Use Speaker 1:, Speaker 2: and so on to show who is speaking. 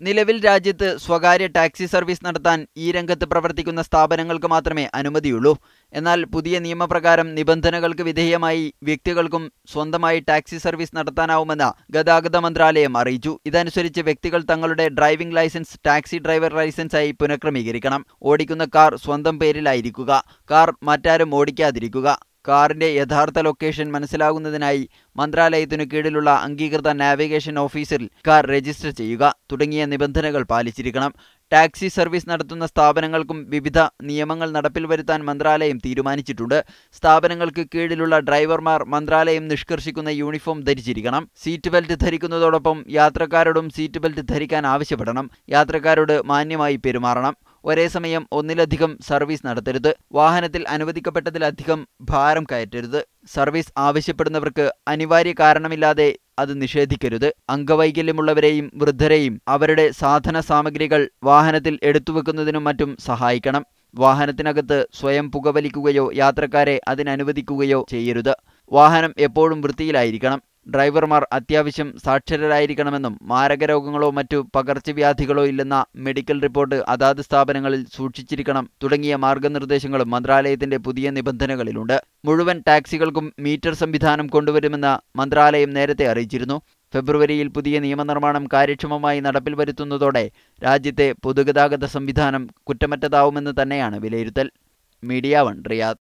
Speaker 1: നിലവിൽ രാജ്യത്ത് സ്വകാര്യ ടാക്സി സർവീസ് നടത്താൻ ഈ രംഗത്ത് പ്രവർത്തിക്കുന്ന സ്ഥാപനങ്ങൾക്ക് മാത്രമേ അനുമതിയുള്ളൂ. എന്നാൽ പുതിയ നിയമപ്രകാരം നിബന്ധനകൾക്ക് വിധേയമായി വ്യക്തികൾക്കും സ്വന്തമായി ടാക്സി സർവീസ് നടത്താനാവുമെന്ന് ഗതാഗത മന്ത്രാലയം അറിയിച്ചു. ഇതനുസരിച്ച് വ്യക്തികൾ തങ്ങളുടെ ഡ്രൈവിംഗ് ലൈസൻസ് ടാക്സി ഡ്രൈവർ ലൈസൻസായി പുനഃക്രമീകരിക്കണം. ഓടിക്കുന്ന കാർ സ്വന്തം പേരിലായിരിക്കുക. കാർ മറ്റാരും ഓടിക്കാതിരിക്കുക. കാറിന്റെ യഥാർത്ഥ ലൊക്കേഷൻ മനസ്സിലാകുന്നതിനായി മന്ത്രാലയത്തിനു കീഴിലുള്ള അംഗീകൃത നാവിഗേഷൻ ഓഫീസിൽ കാർ രജിസ്റ്റർ ചെയ്യുക തുടങ്ങിയ നിബന്ധനകൾ പാലിച്ചിരിക്കണം. ടാക്സി സർവീസ് നടത്തുന്ന സ്ഥാപനങ്ങൾക്കും വിവിധ നിയമങ്ങൾ നടപ്പിൽ വരുത്താൻ മന്ത്രാലയം തീരുമാനിച്ചിട്ടുണ്ട്. സ്ഥാപനങ്ങൾക്ക് കീഴിലുള്ള ഡ്രൈവർമാർ മന്ത്രാലയം നിഷ്കർഷിക്കുന്ന യൂണിഫോം ധരിച്ചിരിക്കണം. സീറ്റ് ബെൽറ്റ് ധരിക്കുന്നതോടൊപ്പം യാത്രക്കാരോടും സീറ്റ് ബെൽറ്റ് ധരിക്കാൻ ആവശ്യപ്പെടണം. യാത്രക്കാരോട് മാന്യമായി പെരുമാറണം. ഒരേ സമയം ഒന്നിലധികം സർവീസ് നടത്തരുത്. വാഹനത്തിൽ അനുവദിക്കപ്പെട്ടതിലധികം ഭാരം കയറ്റരുത്. സർവീസ് ആവശ്യപ്പെടുന്നവർക്ക് അനിവാര്യ കാരണമില്ലാതെ അത് നിഷേധിക്കരുത്. അംഗവൈകല്യമുള്ളവരെയും വൃദ്ധരെയും അവരുടെ സാധന സാമഗ്രികൾ വാഹനത്തിൽ എടുത്തുവെക്കുന്നതിനും മറ്റും സഹായിക്കണം. വാഹനത്തിനകത്ത് സ്വയം പുകവലിക്കുകയോ യാത്രക്കാരെ അതിനനുവദിക്കുകയോ ചെയ്യരുത്. വാഹനം എപ്പോഴും വൃത്തിയിലായിരിക്കണം. ഡ്രൈവർമാർ അത്യാവശ്യം സാക്ഷരരായിരിക്കണമെന്നും മാരകരോഗങ്ങളോ മറ്റു പകർച്ചവ്യാധികളോ ഇല്ലെന്ന മെഡിക്കൽ റിപ്പോർട്ട് അതാത് സ്ഥാപനങ്ങളിൽ സൂക്ഷിച്ചിരിക്കണം തുടങ്ങിയ മാർഗനിർദ്ദേശങ്ങളും മന്ത്രാലയത്തിന്റെ പുതിയ നിബന്ധനകളിലുണ്ട്. മുഴുവൻ ടാക്സികൾക്കും മീറ്റർ സംവിധാനം കൊണ്ടുവരുമെന്ന് മന്ത്രാലയം നേരത്തെ അറിയിച്ചിരുന്നു. ഫെബ്രുവരിയിൽ പുതിയ നിയമനിർമ്മാണം കാര്യക്ഷമമായി നടപ്പിൽ വരുത്തുന്നതോടെ രാജ്യത്തെ പൊതുഗതാഗത സംവിധാനം കുറ്റമറ്റതാവുമെന്ന് തന്നെയാണ് വിലയിരുത്തൽ. Media 1 Riyadh.